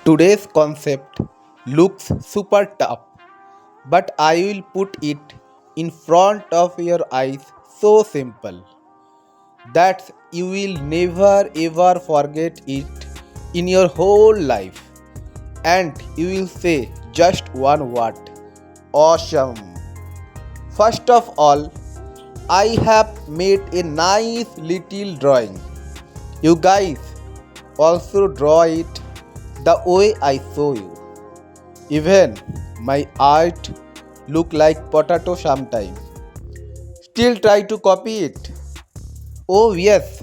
Today's concept looks super tough, but I will put it in front of your eyes so simple that you will never ever forget it in your whole life. And you will say just one word: awesome. First of all, I have made a nice little drawing. You guys also draw it the way I show you. Even my art look like potato sometime. Still try to copy it. Oh yes,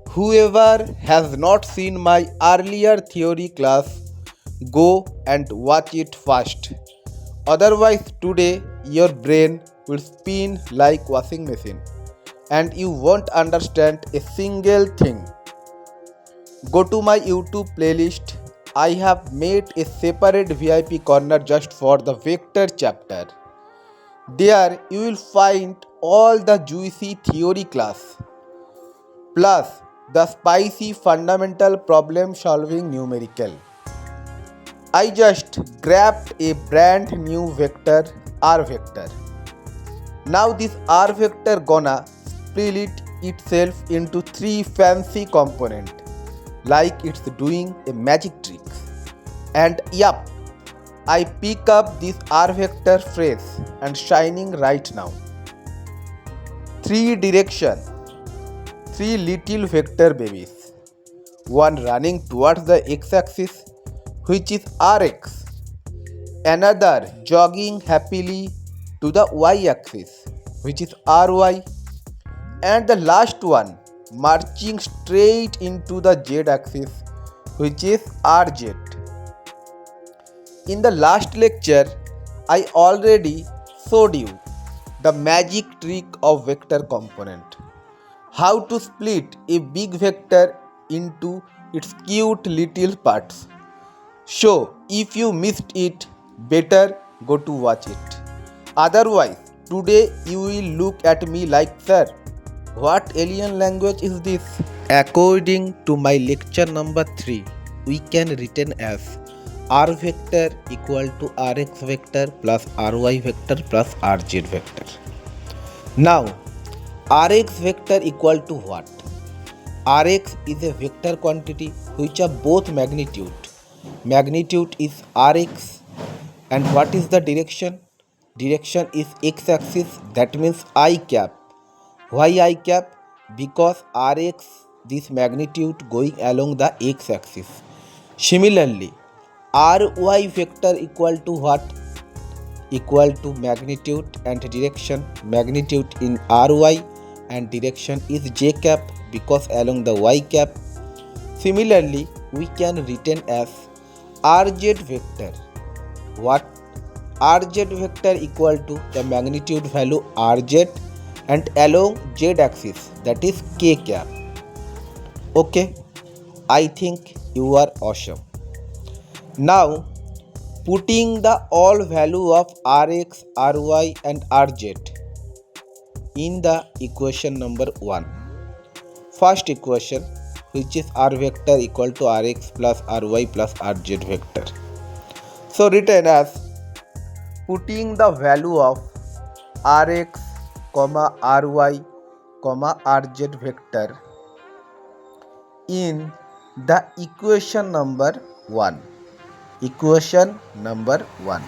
whoever has not seen my earlier theory class, go and watch it first. Otherwise today your brain will spin like washing machine and you won't understand a single thing. Go to my YouTube playlist. I have made a separate VIP corner just for the vector chapter. There you will find all the juicy theory class plus the spicy fundamental problem solving numerical. I just grabbed a brand new vector R vector. Now this R vector gonna split itself into three fancy components like it's doing a magic trick. And yup, I pick up this R vector fresh and shining right now. Three direction, three little vector babies. One running towards the x-axis, which is Rx. Another jogging happily to the y-axis, which is Ry. And the last one marching straight into the z-axis, which is Rz. In the last lecture, I already showed you the magic trick of vector component. How to split a big vector into its cute little parts. So, if you missed it, better go to watch it. Otherwise, today you will look at me like, sir, what alien language is this? According to my lecture number 3, we can written as r vector equal to rx vector plus ry vector plus rz vector. Now, rx vector equal to what? Rx is a vector quantity which are both magnitude. Magnitude is Rx, and what is the direction? Direction is x-axis, that means I cap. Why I cap? Because Rx, this magnitude going along the x-axis. Similarly, Ry vector equal to what? Equal to magnitude and direction. Magnitude in Ry and direction is j cap because along the y cap. Similarly, we can written as rz vector. What? Rz vector equal to the magnitude value rz and along z axis, that is k cap. Okay, I think you are awesome. Now, putting the all value of rx, ry and rz in the equation number 1. First equation, which is r vector equal to rx plus ry plus rz vector. So written as putting the value of rx, ry, rz vector in the equation number 1. Equation number 1.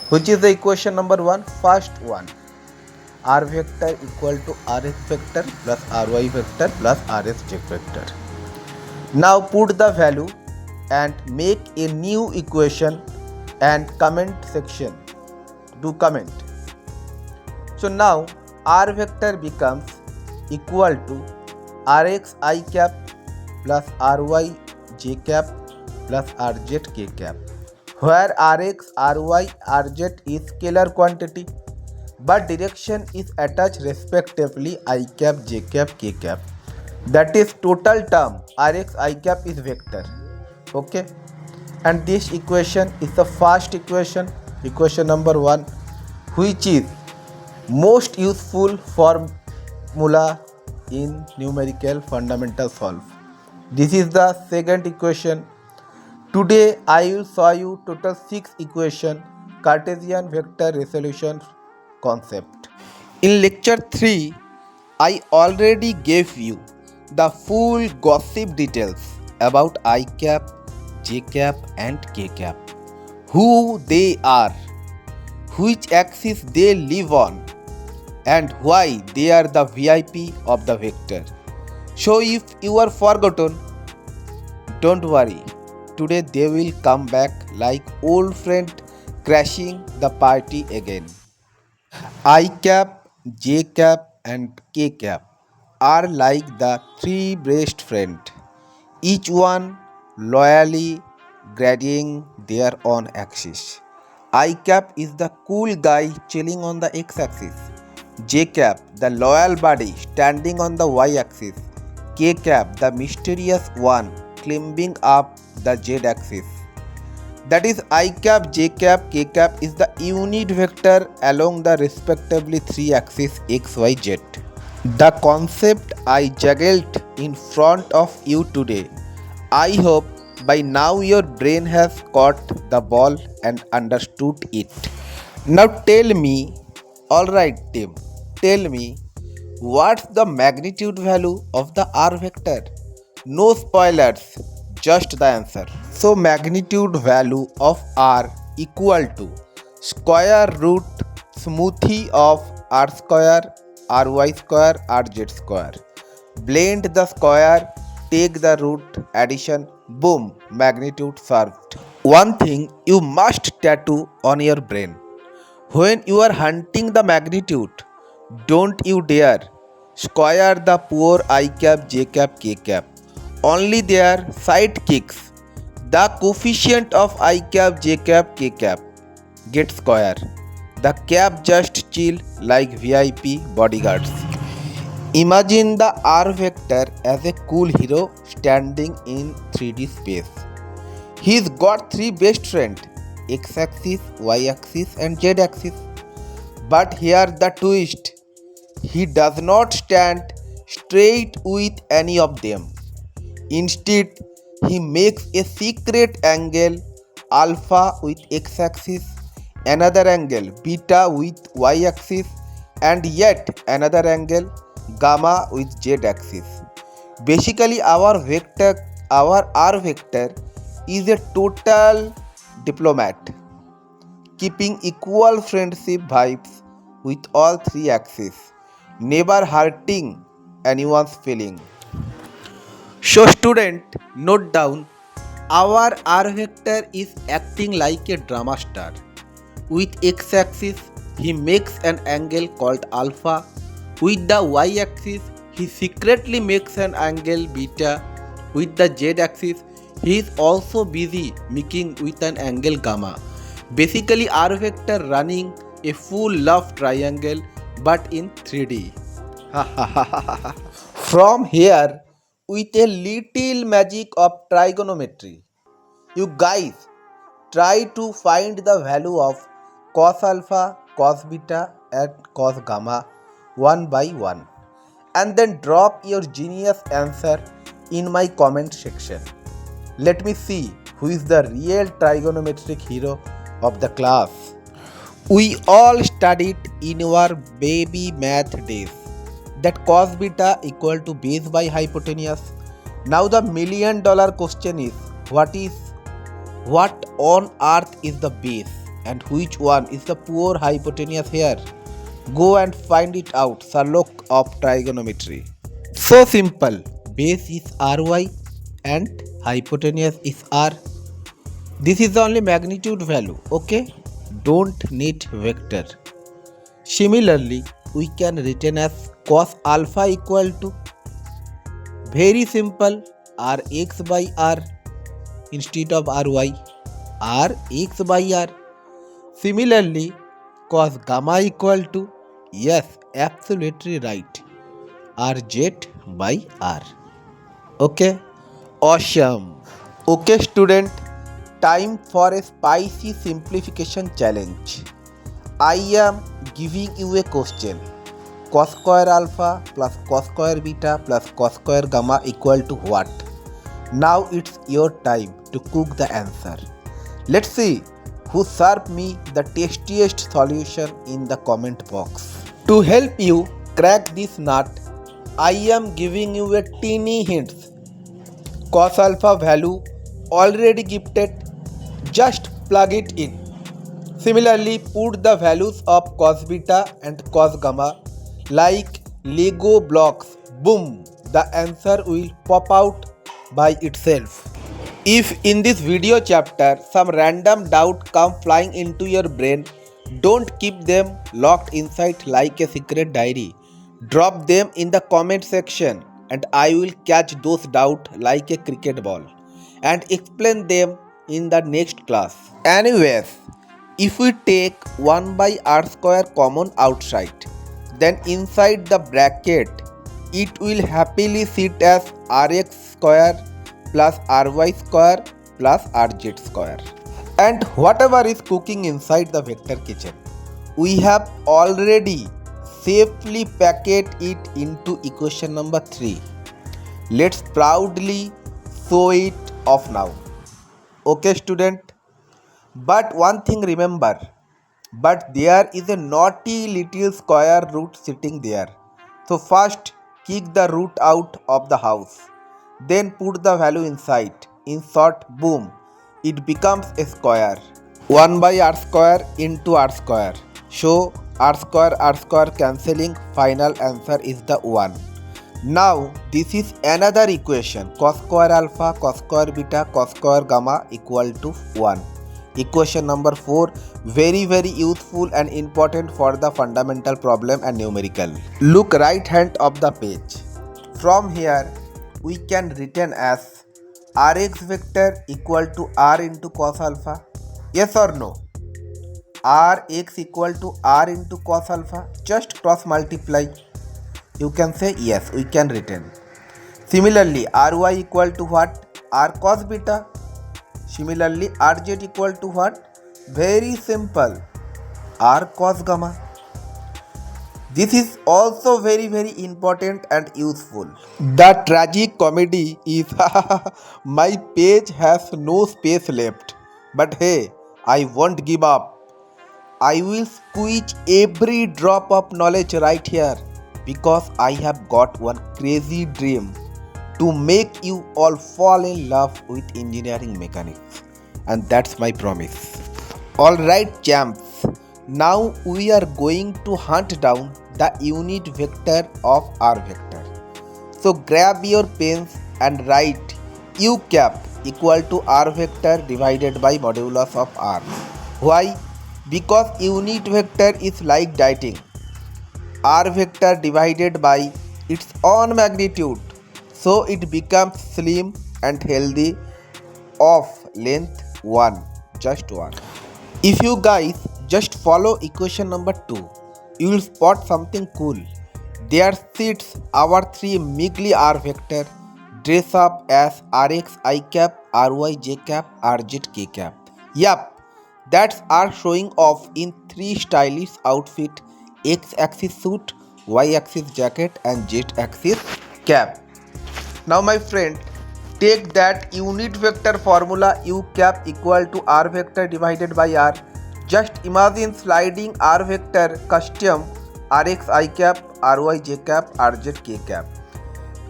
Which is the equation number 1? First one. R vector equal to rx vector plus ry vector plus rzj vector. Now put the value and make a new equation and comment section. Do comment. So now r vector becomes equal to rx I cap plus ry j cap plus rz k cap, where rx, ry, rz is scalar quantity but direction is attached respectively I cap, j cap, k cap. That is total term rx I cap is vector. Okay, and this equation is the first equation, equation number 1, which is most useful formula in numerical fundamental solve. This is the second equation. Today I will show you total 6 equation Cartesian vector resolution concept. In lecture 3 I already gave you the full gossip details about I cap, j cap and k cap. Who they are, which axis they live on, and why they are the VIP of the vector. So if you are forgotten, don't worry. Today they will come back like old friend crashing the party again. I cap, J cap and K cap are like the three best friends, each one loyally grading their own axis. I cap is the cool guy chilling on the x axis. J cap, the loyal buddy standing on the y axis. K cap, the mysterious one climbing up the z axis. That is I cap, j cap, k cap is the unit vector along the respectively three axes x, y, z. The concept I juggled in front of you today. I hope by now your brain has caught the ball and understood it. Now tell me, alright Tim, tell me what's the magnitude value of the r vector? No spoilers, just the answer. So magnitude value of r equal to square root smoothie of r square, ry square, rz square. Blend the square, take the root, addition, boom, magnitude served. One thing you must tattoo on your brain. When you are hunting the magnitude, don't you dare square the poor I cap, j cap, k cap. Only their sidekicks, the coefficient of I cap, j cap, k cap, get square. The cap just chill like VIP bodyguards. Imagine the R vector as a cool hero standing in 3D space. He's got three best friends, x axis, y axis and z axis. But here the twist, he does not stand straight with any of them. Instead, he makes a secret angle alpha with x axis, another angle beta with y axis and yet another angle gamma with z axis. Basically our R vector is a total diplomat, keeping equal friendship vibes with all three axes, never hurting anyone's feeling. So student, note down, our R vector is acting like a drama star. With x axis, he makes an angle called alpha. With the y axis, he secretly makes an angle beta. With the z axis, he is also busy making with an angle gamma. Basically R vector running a full love triangle but in 3D. From here, with a little magic of trigonometry, you guys try to find the value of cos alpha, cos beta and cos gamma one by one and then drop your genius answer in my comment section. Let me see who is the real trigonometric hero of the class. We all studied in our baby math days that cos beta equal to base by hypotenuse. Now the $1 million question is, what on earth is the base and which one is the poor hypotenuse here? Go and find it out, Sherlock of trigonometry. So simple, base is ry and hypotenuse is r. This is the only magnitude value, okay? Don't need vector. Similarly, we can written as cos alpha equal to, very simple, rx by r instead of ry, rx by r. Similarly, cos gamma equal to, yes, absolutely right, rz by r. Okay, awesome. Okay student, time for a spicy simplification challenge. I am giving you a question. Cos square alpha plus cos square beta plus cos square gamma equal to what? Now it's your time to cook the answer. Let's see who served me the tastiest solution in the comment box. To help you crack this nut, I am giving you a teeny hint. Cos alpha value already gifted, just plug it in. Similarly, put the values of cos beta and cos gamma like Lego blocks. Boom! The answer will pop out by itself. If in this video chapter some random doubt come flying into your brain, don't keep them locked inside like a secret diary. Drop them in the comment section and I will catch those doubts like a cricket ball and explain them in the next class. Anyways, if we take 1 by r square common outside, then inside the bracket it will happily sit as rx square plus ry square plus rz square. And whatever is cooking inside the vector kitchen, we have already safely packed it into equation number 3. Let's proudly show it off now. Okay student? But one thing remember, but there is a naughty little square root sitting there. So first kick the root out of the house. Then put the value inside. In short, boom, it becomes a square. 1 by r square into r square. So r square cancelling, final answer is the 1. Now this is another equation, cos square alpha, cos square beta, cos square gamma equal to 1. Equation number 4, very useful and important for the fundamental problem and numerical. Look right hand of the page. From here we can written as rx vector equal to r into cos alpha. Yes or no? Rx equal to r into cos alpha. Just cross multiply. You can say yes, we can written. Similarly, ry equal to what? R cos beta. Similarly, rz equal to what? Very simple, r cos gamma. This is also very important and useful. The tragic comedy is my page has no space left. But hey, I won't give up. I will squeeze every drop of knowledge right here because I have got one crazy dream to make you all fall in love with engineering mechanics, and that's my promise. Alright champs, now we are going to hunt down the unit vector of r vector. So grab your pens and write u cap equal to r vector divided by modulus of r. Why? Because unit vector is like dieting. R vector divided by its own magnitude, so it becomes slim and healthy of length 1, just 1. If you guys just follow equation number 2, you will spot something cool. There sits our 3 meagly r vector dress up as rx I cap, ry j cap, rz k cap. Yup, that's r showing off in 3 stylish outfit: x-axis suit, y-axis jacket and z-axis cap. Now my friend, take that unit vector formula u cap equal to r vector divided by r. Just imagine sliding r vector custom rx I cap, ry j cap, rz k cap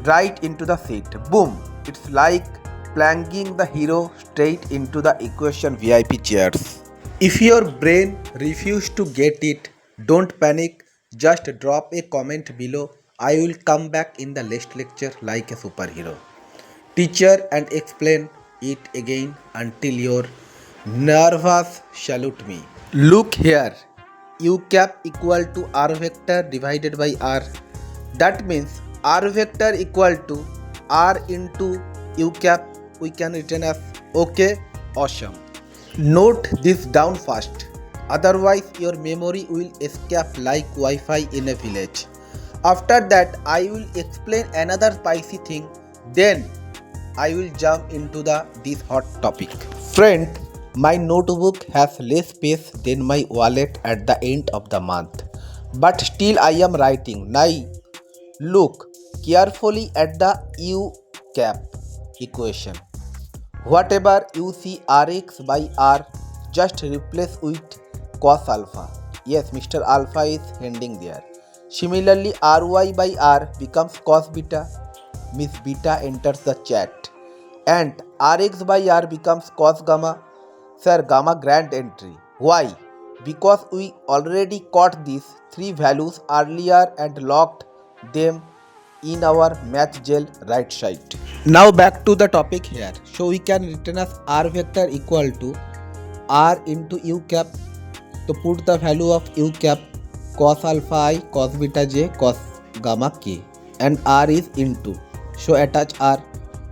right into the seat. Boom! It's like plunging the hero straight into the equation VIP chairs. If your brain refuses to get it, don't panic. Just drop a comment below. I will come back in the next lecture like a superhero teacher and explain it again until your nervous salute me. Look here, u cap equal to r vector divided by r. That means r vector equal to r into u cap. We can written as okay, awesome. Note this down fast, otherwise your memory will escape like Wi-Fi in a village. After that I will explain another spicy thing, then I will jump into this hot topic. Friend, my notebook has less space than my wallet at the end of the month, but still I am writing. Now look carefully at the u cap. equation. Whatever you see Rx by R, just replace with cos alpha. Yes, Mr. Alpha is ending there. Similarly, Ry by R becomes cos beta. Miss Beta enters the chat. And Rx by R becomes cos gamma. Sir, gamma grand entry. Why? Because we already caught these three values earlier and locked them in our math gel right side. Now back to the topic here. So we can written as R vector equal to R into U cap. So put the value of U cap cos alpha I, cos beta j, cos gamma k, and R is into. So attach R.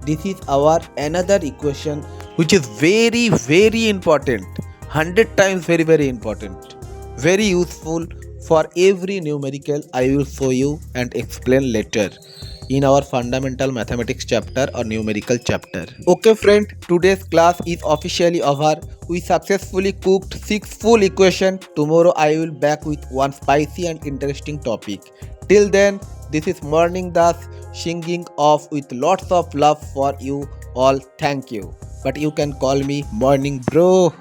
This is our another equation which is very important. 100 times very important. Very useful for every numerical I will show you and explain later in our fundamental mathematics chapter or numerical chapter. Okay friend, today's class is officially over. We successfully cooked 6 full equations. Tomorrow I will back with one spicy and interesting topic. Till then, this is Morning Das singing off with lots of love for you all. Thank you. But you can call me Morning Bro.